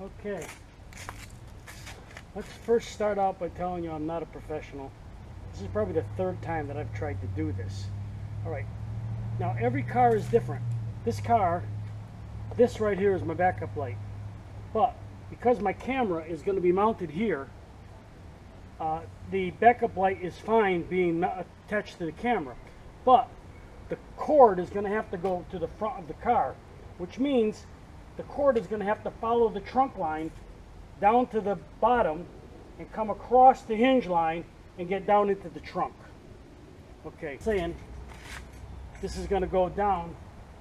Okay, let's first start out by telling you I'm not a professional. This is probably the third time that I've tried to do this. Alright, now every car is different. This car, this right here is my backup light. But because my camera is going to be mounted here, the backup light is fine being attached to the camera. But the cord is going to have to go to the front of the car, which means the cord is going to have to follow the trunk line down to the bottom and come across the hinge line and get down into the trunk. Okay, saying this is going to go down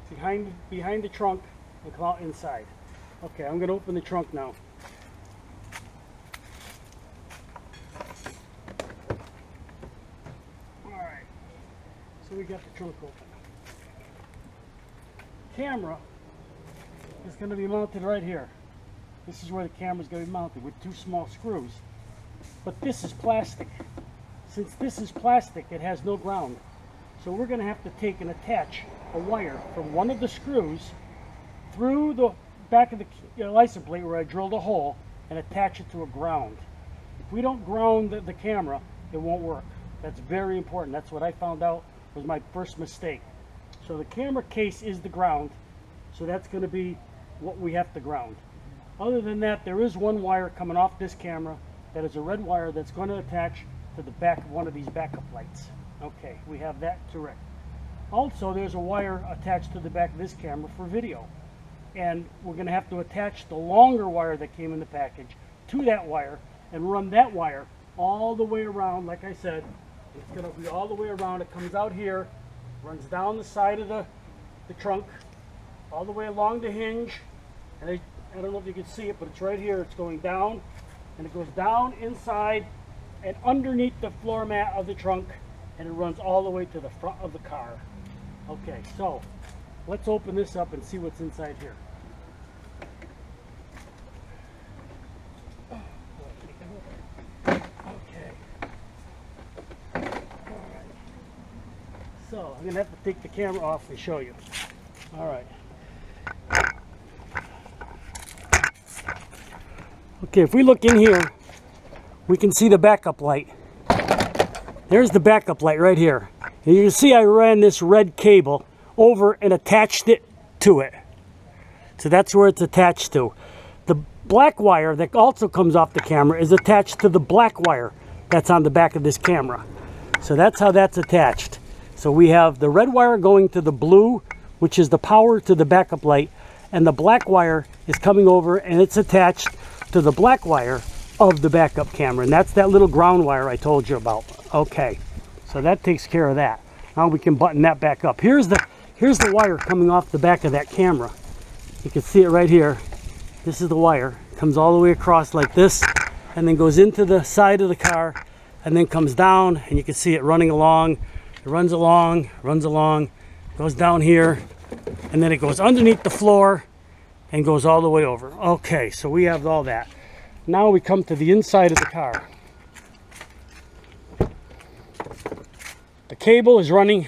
behind the trunk and come out inside. Okay, I'm going to open the trunk now. Alright, so we got the trunk open. Camera is going to be mounted right here. This is where the camera is going to be mounted with two small screws. But this is plastic. Since this is plastic, it has no ground. So we're going to have to take and attach a wire from one of the screws through the back of the license plate where I drilled a hole and attach it to a ground. If we don't ground the camera, it won't work. That's very important. That's what I found out was my first mistake. So the camera case is the ground. So that's going to be what we have to ground. Other than that, there is one wire coming off this camera that is a red wire that's going to attach to the back of one of these backup lights. Okay, we have that correct. Also, there's a wire attached to the back of this camera for video. And we're going to have to attach the longer wire that came in the package to that wire and run that wire all the way around. Like I said, it's going to be all the way around. It comes out here, runs down the side of the trunk, all the way along the hinge, and I don't know if you can see it, but it's right here. It's going down, and it goes down inside and underneath the floor mat of the trunk, and it runs all the way to the front of the car. Okay, so let's open this up and see what's inside here. Okay. All right. So I'm going to have to take the camera off and show you. All right. Okay, if we look in here, we can see the backup light. There's the backup light right here. And you can see I ran this red cable over and attached it to it. So that's where it's attached to. The black wire that also comes off the camera is attached to the black wire that's on the back of this camera. So that's how that's attached. So we have the red wire going to the blue, which is the power to the backup light, and the black wire is coming over and it's attached to the black wire of the backup camera, and that's that little ground wire I told you about. Okay, so that takes care of that. Now we can button that back up. Here's the wire coming off the back of that camera. You can see it right here. This is the wire. It comes all the way across like this and then goes into the side of the car and then comes down, and you can see it running along. It runs along, goes down here, and then it goes underneath the floor and goes all the way over. Okay, so we have all that. Now we come to the inside of the car. The cable is running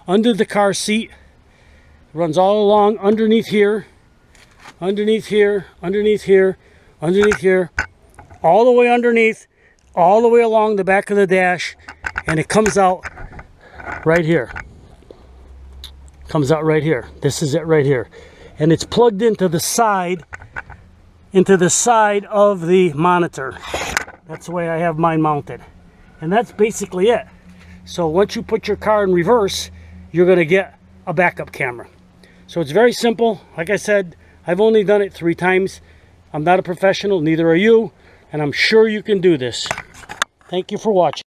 under the car seat. It runs all along underneath here, underneath here, underneath here, underneath here, all the way underneath, all the way along the back of the dash, and it comes out right here. Comes out right here. This is it right here. And it's plugged into the side of the monitor. That's the way I have mine mounted. And that's basically it. So once you put your car in reverse, you're going to get a backup camera. So it's very simple. Like I said, I've only done it 3 times. I'm not a professional, neither are you, and I'm sure you can do this. Thank you for watching.